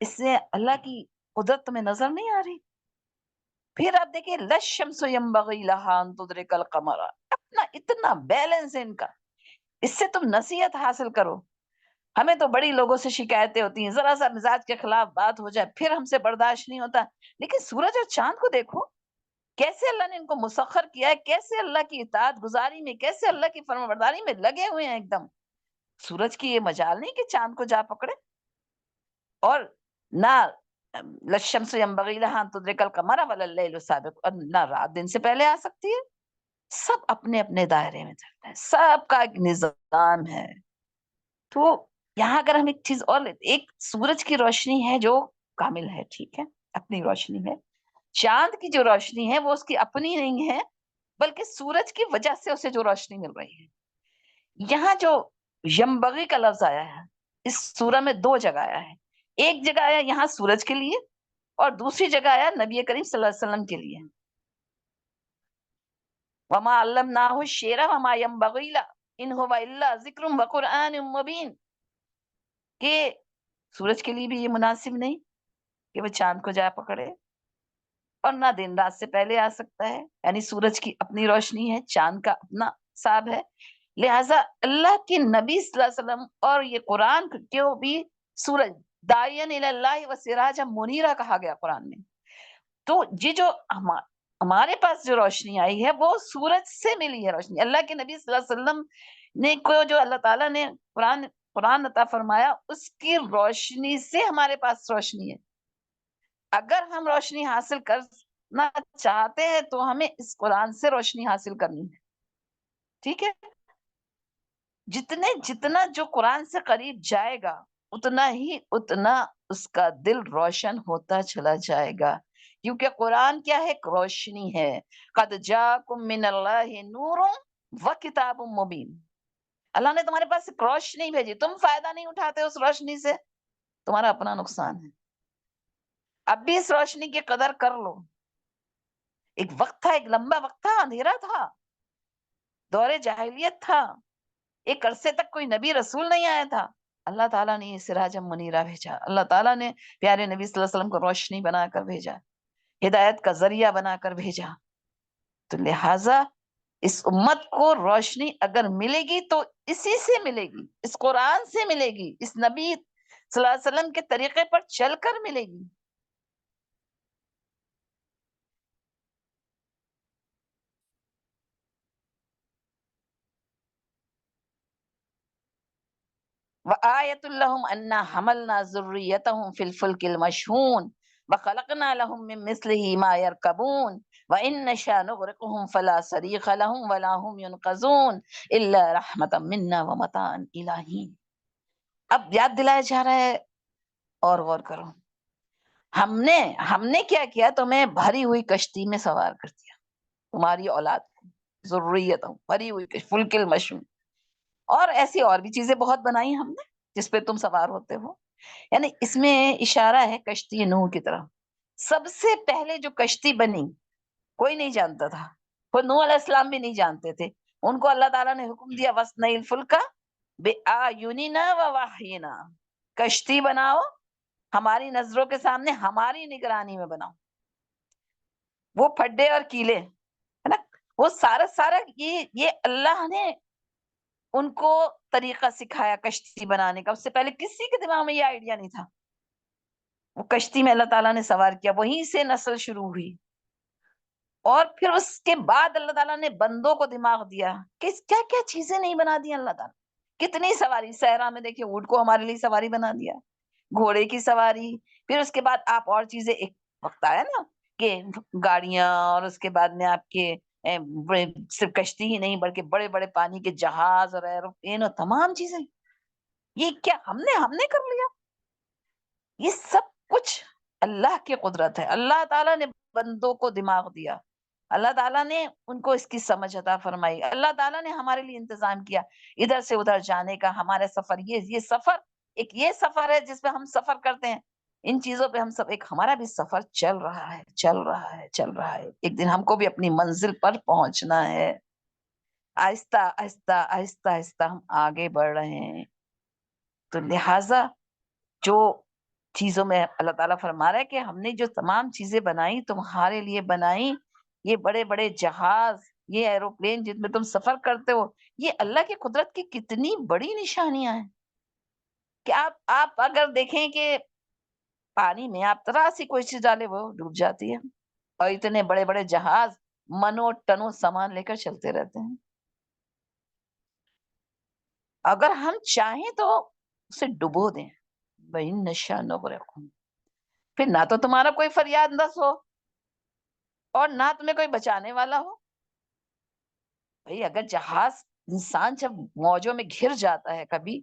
[SPEAKER 1] اس سے اللہ کی قدرت تمہیں نظر نہیں آ رہی؟ پھر آپ دیکھیں لَلشَّمْسُ يَنبَغِي لَهَا أَن تُدْرِكَ الْقَمَرَ، اپنا اتنا بیلنس ہے ان کا، اس سے تم نصیحت حاصل کرو۔ ہمیں تو بڑی لوگوں سے شکایتیں ہوتی ہیں، ذرا سا مزاج کے خلاف بات ہو جائے پھر ہم سے برداشت نہیں ہوتا، لیکن سورج اور چاند کو دیکھو، کیسے اللہ نے ان کو مسخر کیا ہے، کیسے اللہ کی اطاعت گزاری میں، کیسے اللہ کی فرمانبرداری میں لگے ہوئے ہیں ایک دم۔ سورج کی یہ مجال نہیں کہ چاند کو جا پکڑے، اور نہ للشمس ينبغي لها ان تدرك القمر ولا الليل السابق، اور نہ رات دن سے پہلے آ سکتی ہے. سب اپنے اپنے دائرے میں چلتا ہے، سب کا ایک نظام ہے. تو یہاں اگر ہم ایک چیز اور لیتے، ایک سورج کی روشنی ہے جو کامل ہے، ٹھیک ہے، اپنی روشنی ہے. چاند کی جو روشنی ہے وہ اس کی اپنی نہیں ہے، بلکہ سورج کی وجہ سے اسے جو روشنی مل رہی ہے. یہاں جو یمبغی کا لفظ آیا ہے اس سورہ میں دو جگہ آیا ہے. ایک جگہ آیا یہاں سورج کے لیے، اور دوسری جگہ آیا نبی کریم صلی اللہ علیہ وسلم کے لیے. وما علمناہ الشعر وما ينبغي له ان هو الا ذکر وقرآن مبین، کہ سورج کے لیے بھی یہ مناسب نہیں کہ وہ چاند کو جا پکڑے، اور نہ دن رات سے پہلے آ سکتا ہے. یعنی سورج کی اپنی روشنی ہے، چاند کا اپنا حساب ہے. لہذا اللہ کے نبی صلی اللہ علیہ وسلم اور یہ قرآن کو بھی سورج داعین الی اللہ و سراجا منیرا کہا گیا قرآن میں. تو یہ جو ہمارے پاس جو روشنی آئی ہے وہ سورج سے ملی ہے روشنی. اللہ کے نبی صلی اللہ علیہ وسلم نے کو جو اللہ تعالیٰ نے قرآن عطا فرمایا اس کی روشنی سے ہمارے پاس روشنی ہے. اگر ہم روشنی حاصل کرنا چاہتے ہیں تو ہمیں اس قرآن سے روشنی حاصل کرنی ہے، ٹھیک ہے. جتنا جو قرآن سے قریب جائے گا اتنا اس کا دل روشن ہوتا چلا جائے گا، کیونکہ قرآن کیا ہے؟ ایک روشنی ہے. قد جاکم من اللہ نور و کتاب مبین. اللہ نے تمہارے پاس ایک روشنی بھیجی، تم فائدہ نہیں اٹھاتے اس روشنی سے، تمہارا اپنا نقصان ہے. اب بھی اس روشنی کی قدر کر لو. ایک وقت تھا، ایک لمبا وقت تھا، اندھیرا تھا، دور جاہلیت تھا، ایک عرصے تک کوئی نبی رسول نہیں آیا تھا. اللہ تعالیٰ نے یہ سراج منیرہ بھیجا، اللہ تعالیٰ نے پیارے نبی صلی اللہ علیہ وسلم کو روشنی بنا کر بھیجا، ہدایت کا ذریعہ بنا کر بھیجا. تو لہٰذا اس امت کو روشنی اگر ملے گی تو اسی سے ملے گی، اس قرآن سے ملے گی، اس نبی صلی اللہ علیہ وسلم کے طریقے پر چل کر ملے گی. وَآيَةٌ لَّهُمْ أَنَّا حَمَلْنَا ذُرِّيَّتَهُمْ فِي الْفُلْكِ الْمَشْحُونِ وَخَلَقْنَا لَهُم مِّن مِّثْلِهِ مَا يَرْكَبُونَ وَإِن نَّشَأْ نُغْرِقْهُمْ فَلَا صَرِيخَ لَهُمْ وَلَا هُمْ يُنقَذُونَ إِلَّا رَحْمَةً مِّنَّا وَمَتَاعًا إِلَىٰ حِينٍ. اب یاد دلایا جا رہا ہے، اور غور کرو. ہم نے کیا کیا؟ تمہیں بھری ہوئی کشتی میں سوار کر دیا، تمہاری اولاد کو، ذریتوں بھری ہوئی فلک المشحون. اور ایسی اور بھی چیزیں بہت بنائی ہم نے جس پہ تم سوار ہوتے ہو. یعنی اس میں اشارہ ہے کشتی نوح کی طرف. سب سے پہلے جو کشتی بنی کوئی نہیں جانتا تھا، خود نوح علیہ السلام بھی نہیں جانتے تھے. ان کو اللہ تعالیٰ نے حکم دیا وَاصْنَعِ الْفُلْكَ بِأَعْيُنِنَا وَوَحْيِنَا، کشتی بناؤ ہماری نظروں کے سامنے، ہماری نگرانی میں بناؤ. وہ پھڈے اور کیلے ہے نا، وہ سارا یہ اللہ نے ان کو طریقہ سکھایا کشتی بنانے کا. اس سے پہلے کسی کے دماغ میں یہ آئیڈیا نہیں تھا. وہ کشتی میں اللہ تعالیٰ نے سوار کیا، وہیں سے نسل شروع ہوئی. اور پھر اس کے بعد اللہ تعالیٰ نے بندوں کو دماغ دیا کہ کیا کیا چیزیں نہیں بنا دی اللہ تعالیٰ. کتنی سواری، صحرا میں دیکھیں اونٹ کو ہمارے لیے سواری بنا دیا، گھوڑے کی سواری. پھر اس کے بعد آپ اور چیزیں، ایک وقت آیا نا کہ گاڑیاں، اور اس کے بعد میں آپ کے صرف کشتی ہی نہیں بلکہ بڑے بڑے پانی کے جہاز اور ایروپلین اور تمام چیزیں. یہ کیا ہم نے کر لیا؟ یہ سب کچھ اللہ کی قدرت ہے. اللہ تعالیٰ نے بندوں کو دماغ دیا، اللہ تعالیٰ نے ان کو اس کی سمجھ عطا فرمائی، اللہ تعالیٰ نے ہمارے لیے انتظام کیا ادھر سے ادھر جانے کا. ہمارے سفر، یہ سفر ایک یہ سفر ہے جس پہ ہم سفر کرتے ہیں. ان چیزوں پہ ہم سب، ایک ہمارا بھی سفر چل رہا ہے، چل رہا ہے، چل رہا ہے. ایک دن ہم کو بھی اپنی منزل پر پہنچنا ہے. آہستہ آہستہ آہستہ آہستہ ہم آگے بڑھ رہے ہیں. تو لہٰذا جو چیزوں میں اللہ تعالیٰ فرما رہا ہے کہ ہم نے جو تمام چیزیں بنائی تمہارے لیے بنائی، یہ بڑے بڑے جہاز، یہ ایروپلین جن میں تم سفر کرتے ہو، یہ اللہ کی قدرت کی کتنی بڑی نشانیاں ہیں. کہ آپ اگر دیکھیں کہ پانی میں آپ ذرا سی کوئی چیز ڈالے وہ ڈوب جاتی ہے، اور اتنے بڑے بڑے جہاز منوں ٹنوں سامان لے کر چلتے رہتے ہیں. اگر ہم چاہیں تو اسے ڈبو دیں، بہن نشا نغرقهم، پھر نہ تو تمہارا کوئی فریاد انداز ہو اور نہ تمہیں کوئی بچانے والا ہو۔ بھئی اگر جہاز، انسان جب موجوں میں گھر جاتا ہے کبھی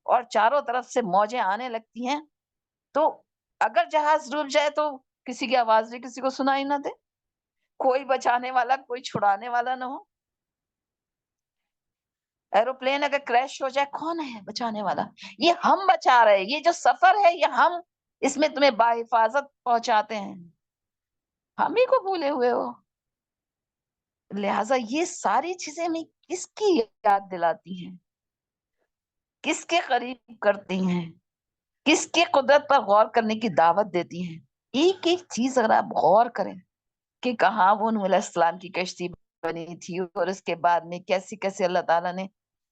[SPEAKER 1] اور چاروں طرف سے موجیں آنے لگتی ہیں، تو اگر جہاز ڈوب جائے تو کسی کی آواز بھی کسی کو سنائی نہ دے، کوئی بچانے والا، کوئی چھڑانے والا نہ ہو۔ ایروپلین اگر کریش ہو جائے، کون ہے بچانے والا؟ یہ ہم بچا رہے ہیں، یہ جو سفر ہے یہ ہم اس میں تمہیں باحفاظت پہنچاتے ہیں، ہم ہی کو بھولے ہوئے ہو۔ لہٰذا یہ ساری چیزیں ہمیں کس کی یاد دلاتی ہیں، کس کے قریب کرتی ہیں، کس کی قدرت پر غور کرنے کی دعوت دیتی ہیں۔ ایک ایک چیز اگر آپ غور کریں کہ کہاں وہ نوح علیہ السلام کی کشتی بنی تھی اور اس کے بعد میں کیسے کیسے اللہ تعالیٰ نے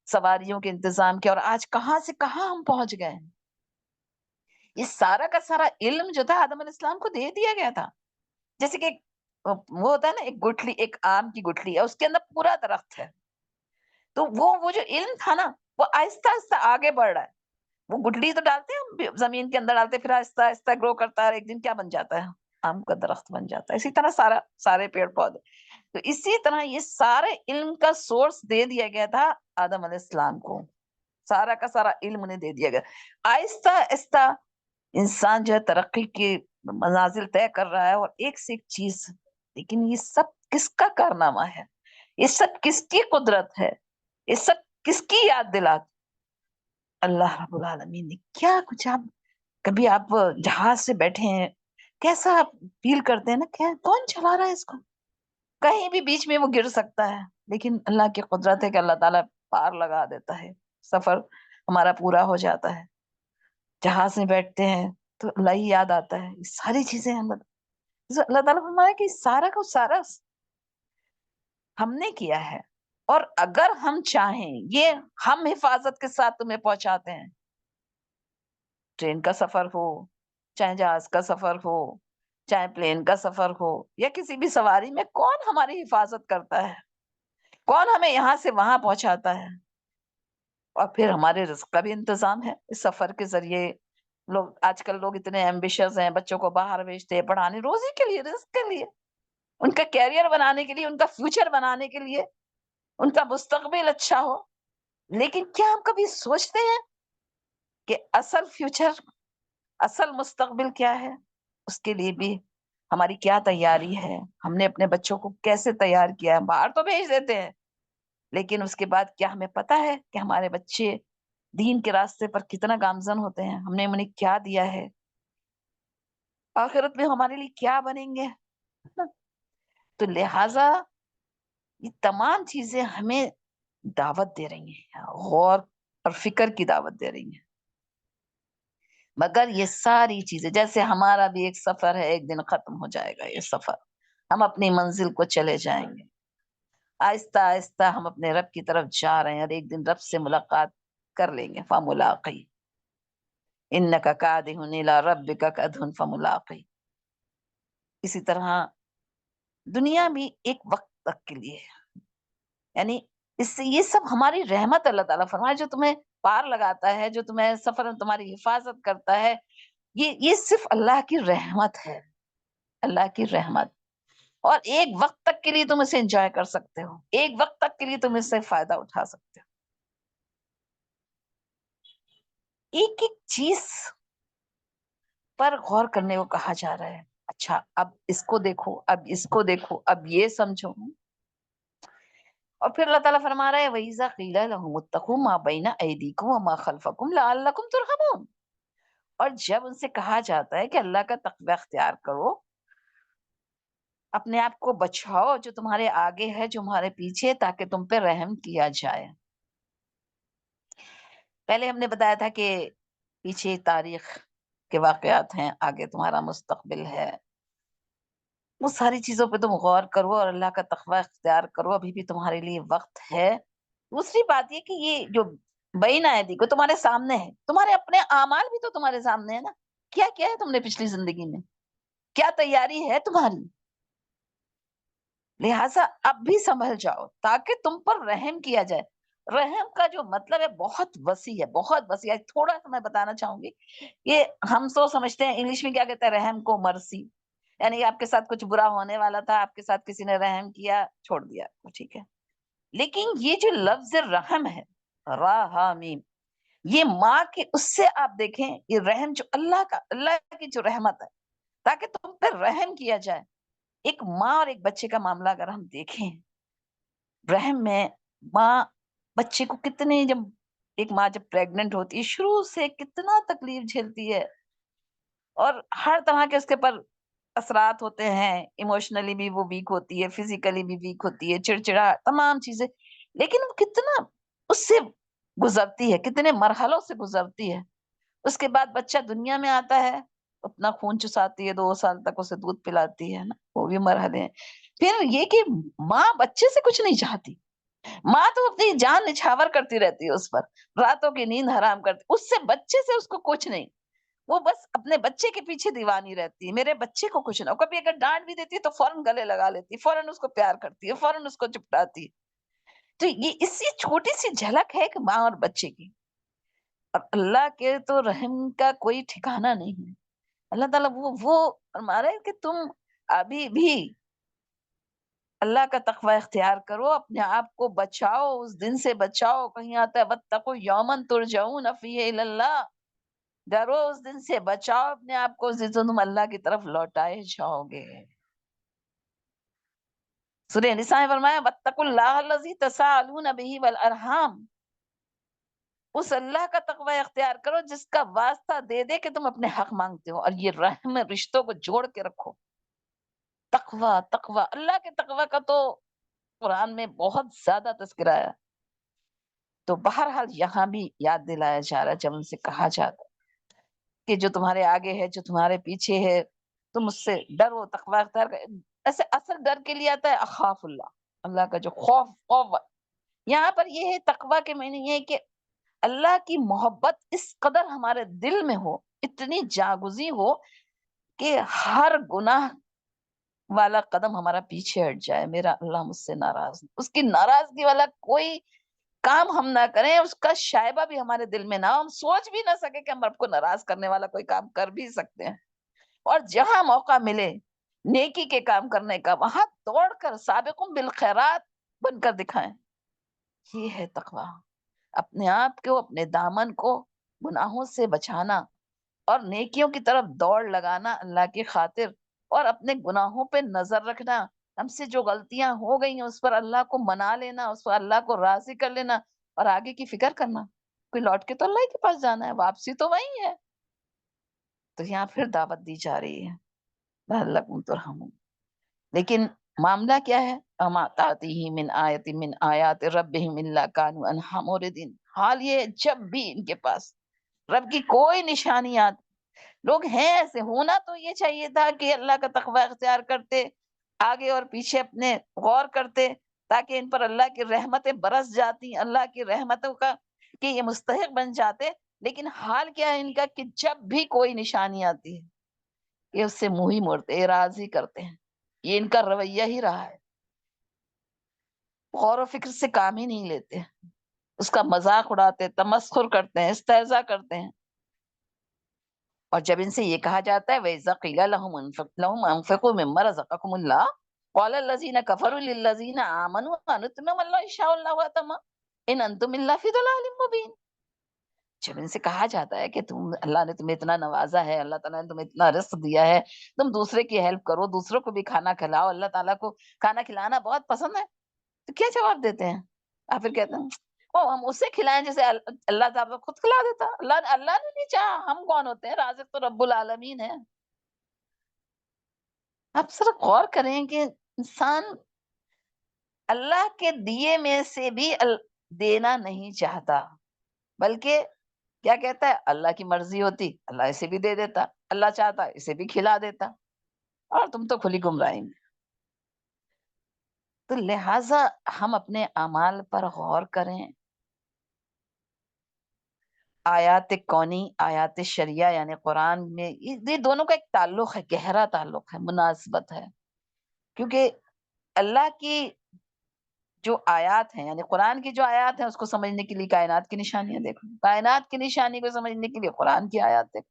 [SPEAKER 1] سواریوں کے انتظام کیا، اور آج کہاں سے کہاں ہم پہنچ گئے ہیں۔ یہ سارا کا سارا علم جو تھا آدم علیہ السلام کو دے دیا گیا تھا۔ جیسے کہ وہ ہوتا ہے نا، ایک گٹھلی، ایک آم کی گٹھلی ہے، اس کے اندر پورا درخت ہے، تو وہ جو علم تھا نا، وہ آہستہ آہستہ آگے بڑھ رہا ہے۔ وہ گٹھلی تو ڈالتے ہیں ہم زمین کے اندر ڈالتے، پھر آہستہ آہستہ گرو کرتا ہے اور ایک دن کیا بن جاتا ہے؟ آم کا درخت بن جاتا ہے۔ اسی طرح سارے پیڑ پودے، تو اسی طرح یہ سارے علم کا سورس دے دیا گیا تھا آدم علیہ السلام کو، سارا کا سارا علم انہیں دے دیا گیا۔ آہستہ آہستہ انسان جو ہے ترقی کی منازل طے کر رہا ہے، اور ایک سے ایک چیز، لیکن یہ سب کس کا کارنامہ ہے؟ یہ سب کس کی قدرت ہے؟ یہ سب کس کی یاد دلاتی؟ اللہ رب العالمین نے کیا کچھ۔ آپ کبھی آپ جہاز سے بیٹھے ہیں، کیسا آپ فیل کرتے ہیں نا، کون چلا رہا ہے اس کو؟ کہیں بھی بیچ میں وہ گر سکتا ہے، لیکن اللہ کی قدرت ہے کہ اللہ تعالیٰ پار لگا دیتا ہے، سفر ہمارا پورا ہو جاتا ہے۔ جہاز میں بیٹھتے ہیں تو اللہ ہی یاد آتا ہے، یہ ساری چیزیں اللہ تعالیٰ فرمایا کہ سارا کا سارا ہم نے کیا ہے، اور اگر ہم چاہیں، یہ ہم حفاظت کے ساتھ تمہیں پہنچاتے ہیں۔ ٹرین کا سفر ہو، چاہے جہاز کا سفر ہو، چاہے پلین کا سفر ہو، یا کسی بھی سواری میں، کون ہماری حفاظت کرتا ہے؟ کون ہمیں یہاں سے وہاں پہنچاتا ہے؟ اور پھر ہمارے رزق کا بھی انتظام ہے اس سفر کے ذریعے۔ آج کل لوگ اتنے ایمبیشس ہیں، بچوں کو باہر بھیجتے ہیں پڑھانے، روزی کے لیے، رزق کے لیے، ان کا کیریئر بنانے کے لیے، ان کا فیوچر بنانے کے لیے، ان کا مستقبل اچھا ہو۔ لیکن کیا ہم کبھی سوچتے ہیں کہ اصل فیوچر، اصل مستقبل کیا ہے؟ اس کے لیے بھی ہماری کیا تیاری ہے؟ ہم نے اپنے بچوں کو کیسے تیار کیا ہے؟ باہر تو بھیج دیتے ہیں، لیکن اس کے بعد کیا ہمیں پتا ہے کہ ہمارے بچے دین کے راستے پر کتنا گامزن ہوتے ہیں؟ ہم نے انہیں کیا دیا ہے؟ آخرت میں ہمارے لیے کیا بنیں گے؟ تو لہٰذا یہ تمام چیزیں ہمیں دعوت دے رہی ہیں، غور اور فکر کی دعوت دے رہی ہیں۔ مگر یہ ساری چیزیں، جیسے ہمارا بھی ایک سفر ہے، ایک دن ختم ہو جائے گا یہ سفر، ہم اپنی منزل کو چلے جائیں گے، آہستہ آہستہ ہم اپنے رب کی طرف جا رہے ہیں، اور ایک دن رب سے ملاقات کر لیں گے۔ فَمُلَاقِي إِنَّكَ كَادِحٌ إِلَىٰ رَبِّكَ كَدْحٌ فَمُلَاقِي۔ اسی طرح دنیا بھی ایک وقت تک کے لیے ہے، یعنی اس سے یہ سب ہماری رحمت، اللہ تعالیٰ فرمائے جو تمہیں پار لگاتا ہے، جو تمہیں سفر میں تمہاری حفاظت کرتا ہے، یہ صرف اللہ کی رحمت ہے، اللہ کی رحمت۔ اور ایک وقت تک کے لیے تم اسے انجوائے کر سکتے ہو، ایک وقت تک کے لیے تم اس سے فائدہ اٹھا سکتے ہو۔ ایک ایک چیز پر غور کرنے کو کہا جا رہا ہے۔ اچھا، اب اس کو دیکھو، اب اس کو دیکھو، اب یہ سمجھو۔ اور پھر اللہ تعالیٰ فرما رہا ہے وَإِذَا قِيلَ لَهُمُ اتَّقُوا مَا بَيْنَ أَيْدِيكُمْ وَمَا خَلْفَكُمْ لَعَلَّكُمْ تُرْحَمُونَ۔ اور جب ان سے کہا جاتا ہے کہ اللہ کا تقوی اختیار کرو، اپنے آپ کو بچاؤ، جو تمہارے آگے ہے، جو تمہارے پیچھے، تاکہ تم پہ رحم کیا جائے۔ پہلے ہم نے بتایا تھا کہ پیچھے تاریخ کے واقعات ہیں، آگے تمہارا مستقبل ہے، وہ ساری چیزوں پہ تم غور کرو اور اللہ کا تقوی اختیار کرو، ابھی بھی تمہارے لیے وقت ہے۔ دوسری بات یہ کہ یہ جو بین ایدی کو تمہارے سامنے ہے، تمہارے اپنے اعمال بھی تو تمہارے سامنے ہے نا، کیا کیا ہے تم نے پچھلی زندگی میں، کیا تیاری ہے تمہاری؟ لہٰذا اب بھی سنبھل جاؤ تاکہ تم پر رحم کیا جائے۔ رحم کا جو مطلب ہے بہت وسیع ہے، بہت وسیع ہے. تھوڑا سا میں بتانا چاہوں گی. یہ ہم تو سمجھتے ہیں انگلش میں کیا کہتے ہیں رحم کو، مرسی. یعنی آپ کے ساتھ کچھ برا ہونے والا تھا، آپ کے ساتھ کسی نے رحم کیا، چھوڑ دیا، ٹھیک ہے. لیکن یہ جو لفظ رحم ہے، راہ میم، یہ ماں کے اس سے آپ دیکھیں یہ رحم جو اللہ کا، اللہ کی جو رحمت ہے تاکہ تم پہ رحم کیا جائے. ایک ماں اور ایک بچے کا معاملہ اگر ہم دیکھیں، رحم میں ماں بچے کو کتنے، جب ایک ماں جب پریگننٹ ہوتی ہے شروع سے کتنا تکلیف جھیلتی ہے، اور ہر طرح کے اس کے پر اثرات ہوتے ہیں. ایموشنلی بھی وہ ویک ہوتی ہے، فزیکلی بھی ویک ہوتی ہے، چڑچڑا تمام چیزیں. لیکن وہ کتنا اس سے گزرتی ہے، کتنے مرحلوں سے گزرتی ہے. اس کے بعد بچہ دنیا میں آتا ہے، اپنا خون چساتی ہے، 2 سال تک اسے دودھ پلاتی ہے نا، وہ بھی مرحلے ہیں. پھر یہ کہ ماں بچے سے کچھ نہیں چاہتی، ماں تو اپنی جان نچھاور کرتی رہتی ہے اس پر، راتوں کی نیند حرام کرتی، اس سے بچے سے اس کو کچھ نہیں. وہ بس اپنے بچے کے پیچھے دیوانی رہتی ہے، میرے بچے کو کچھ نہ ہو. کبھی اگر ڈانٹ بھی دیتی ہے تو فوراً گلے لگا لیتی ہے، فوراً اس کو پیار کرتی ہے، فوراً اس کو چپٹاتی ہے. تو یہ اسی چھوٹی سی جھلک ہے کہ ماں اور بچے کی. اور اللہ کے تو رحم کا کوئی ٹھکانہ نہیں ہے. اللہ تعالیٰ وہ فرما رہے ہیں کہ تم ابھی بھی اللہ کا تقوی اختیار کرو، اپنے آپ کو بچاؤ، اس دن سے بچاؤ. کہیں آتا ہے وَاتَّقُوا يَوْمًا تُرْجَعُونَ فِيهِ إِلَى اللَّهِ، ڈرو اس دن سے، بچاؤ اپنے آپ کو، اس دن سے تم اللہ کی طرف لوٹائے جاؤ گے. سورہ نساء میں فرمایا وَاتَّقُوا اللَّهَ الَّذِي تَسَاءَلُونَ بِهِ وَالْأَرْحَامَ، اس اللہ کا تقوی اختیار کرو جس کا واسطہ دے دے کہ تم اپنے حق مانگتے ہو. اور یہ رحم رشتوں کو جوڑ کے رکھو. تقوی، تقوی، اللہ کے تقوی کا تو قرآن میں بہت زیادہ تذکرہ ہے. تو بہرحال یہاں بھی یاد دلایا جا رہا ہے جب ان سے کہا جاتا ہے کہ جو تمہارے آگے ہے، جو تمہارے پیچھے ہے، تم اس سے ڈرو، تقوی اختیار کر. ایسے اصل ڈر کے لیے آتا ہے اخاف اللہ، اللہ کا جو خوف. یہاں پر یہ ہے تقوی کے معنی یہ ہے کہ اللہ کی محبت اس قدر ہمارے دل میں ہو، اتنی جاگزی ہو کہ ہر گناہ والا قدم ہمارا پیچھے ہٹ جائے. میرا اللہ مجھ سے ناراض، اس کی ناراضگی والا کوئی کام ہم نہ کریں، اس کا شائبہ بھی ہمارے دل میں نہ ہو، ہم سوچ بھی نہ سکے کہ ہم رب کو ناراض کرنے والا کوئی کام کر بھی سکتے ہیں. اور جہاں موقع ملے نیکی کے کام کرنے کا، وہاں دوڑ کر سابقوں بالخیرات بن کر دکھائیں. یہ ہے تقوی، اپنے آپ کو، اپنے دامن کو گناہوں سے بچانا اور نیکیوں کی طرف دوڑ لگانا اللہ کی خاطر، اور اپنے گناہوں پہ نظر رکھنا. ہم سے جو غلطیاں ہو گئی ہیں اس پر اللہ کو منا لینا، اس پر اللہ کو راضی کر لینا، اور آگے کی فکر کرنا. کوئی لوٹ کے تو اللہ کے پاس جانا ہے، واپسی تو وہی ہے. تو یہاں پھر دعوت دی جا رہی ہے لعلکم ترحمون. لیکن معاملہ کیا ہے؟ اما تاتیہم من آیت من آیات ربہم الا کانوا عنہا معرضین. حال یہ ہے جب بھی ان کے پاس رب کی کوئی نشانی آتی، لوگ ہیں ایسے، ہونا تو یہ چاہیے تھا کہ اللہ کا تقوی اختیار کرتے، آگے اور پیچھے اپنے غور کرتے تاکہ ان پر اللہ کی رحمتیں برس جاتی، اللہ کی رحمتوں کا کہ یہ مستحق بن جاتے. لیکن حال کیا ہے ان کا کہ جب بھی کوئی نشانی آتی ہے یہ اس سے منہ ہی موڑتے، اعراض ہی کرتے ہیں. یہ ان کا رویہ ہی رہا ہے، غور و فکر سے کام ہی نہیں لیتے، اس کا مذاق اڑاتے، تمسخر کرتے ہیں، استہزاء کرتے ہیں. اور جب ان سے یہ کہا جاتا ہے وَإِذَا قِيلَ لَهُمْ أَنفِقُوا مِمَّا رَزَقَكُمُ اللَّهُ قَالَ الَّذِينَ كَفَرُوا لِلَّذِينَ آمَنُوا أَنُطْعِمُ مَن لَّوْ يَشَاءُ اللَّهُ أَطْعَمَهُ إِنْ أَنتُمْ إِلَّا فِي ضَلَالٍ مُّبِينٍ. جب ان سے کہا جاتا ہے کہ تم، اللہ نے تمہیں اتنا نوازا ہے، اللہ تعالیٰ نے تمہیں اتنا رزق دیا ہے، تم دوسرے کی ہیلپ کرو، دوسروں کو بھی کھانا کھلاؤ، اللہ تعالیٰ کو کھانا کھلانا بہت پسند ہے، تو کیا جواب دیتے ہیں آپ؟ پھر کہتے ہیں او ہم اسے کھلائیں جیسے اللہ تعالیٰ خود کھلا دیتا. اللہ نے نہیں چاہا، ہم کون ہوتے ہیں؟ رازق تو رب العالمین ہے. آپ صرف غور کریں کہ انسان اللہ کے دیے میں سے بھی دینا نہیں چاہتا، بلکہ کیا کہتا ہے اللہ کی مرضی ہوتی اللہ اسے بھی دے دیتا، اللہ چاہتا اسے بھی کھلا دیتا، اور تم تو کھلی گمراہی میں. تو لہٰذا ہم اپنے اعمال پر غور کریں. آیات کونی، آیات شریعہ یعنی قرآن میں یہ دونوں کا ایک تعلق ہے، گہرا تعلق ہے، مناسبت ہے. کیونکہ اللہ کی جو آیات ہیں یعنی قرآن کی جو آیات ہیں اس کو سمجھنے کے لیے کائنات کی نشانیاں دیکھو، کائنات کی نشانی کو سمجھنے کے لیے قرآن کی آیات دیکھو.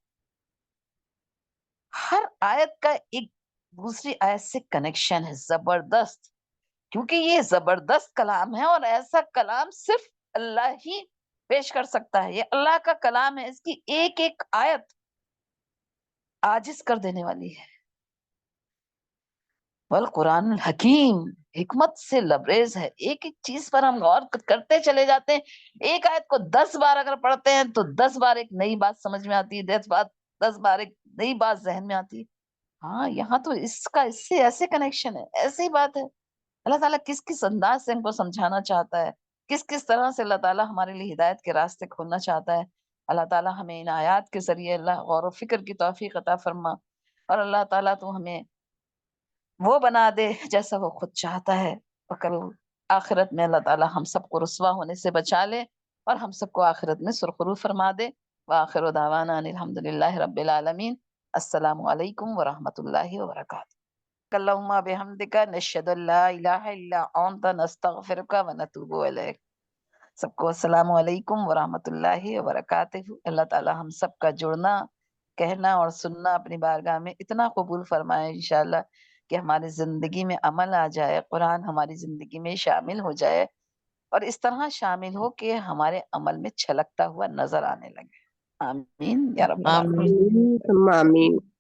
[SPEAKER 1] ہر آیت کا ایک دوسری آیت سے کنیکشن ہے زبردست، کیونکہ یہ زبردست کلام ہے اور ایسا کلام صرف اللہ ہی پیش کر سکتا ہے. یہ اللہ کا کلام ہے، اس کی ایک ایک آیت عاجز کر دینے والی ہے. والقرآن الحکیم حکمت سے لبریز ہے. ایک ایک چیز پر ہم غور کرتے چلے جاتے ہیں. ایک آیت کو 10 بار اگر پڑھتے ہیں تو 10 بار ایک نئی بات سمجھ میں آتی ہے، 10 بار ایک نئی بات ذہن میں آتی ہے. ہاں یہاں تو اس کا اس سے ایسے کنیکشن ہے، ایسی بات ہے. اللہ تعالیٰ کس کس انداز سے ہم کو سمجھانا چاہتا ہے، کس کس طرح سے اللہ تعالیٰ ہمارے لیے ہدایت کے راستے کھولنا چاہتا ہے. اللہ تعالیٰ ہمیں ان آیات کے ذریعے اللہ غور و فکر کی توفیق عطا فرما، اور اللہ تعالیٰ تو ہمیں وہ بنا دے جیسا وہ خود چاہتا ہے. اور کل آخرت میں اللہ تعالیٰ ہم سب کو رسوا ہونے سے بچا لے اور ہم سب کو آخرت میں سرخرو فرما دے. وآخر دعوانا ان الحمد للہ رب العالمین. السلام علیکم ورحمۃ اللہ وبرکاتہ. اللہم بحمدک نشہد ان لا الہ الا انت نستغفرک ونتوب الیک. سب کو السلام علیکم ورحمۃ اللہ وبرکاتہ. اللہ تعالیٰ ہم سب کا جڑنا، کہنا اور سننا اپنی بارگاہ میں اتنا قبول فرمائے انشاءاللہ کہ ہماری زندگی میں عمل آ جائے، قرآن ہماری زندگی میں شامل ہو جائے، اور اس طرح شامل ہو کہ ہمارے عمل میں چھلکتا ہوا نظر آنے لگے. آمین یا رب العالمین.
[SPEAKER 2] آمین ثم آمین.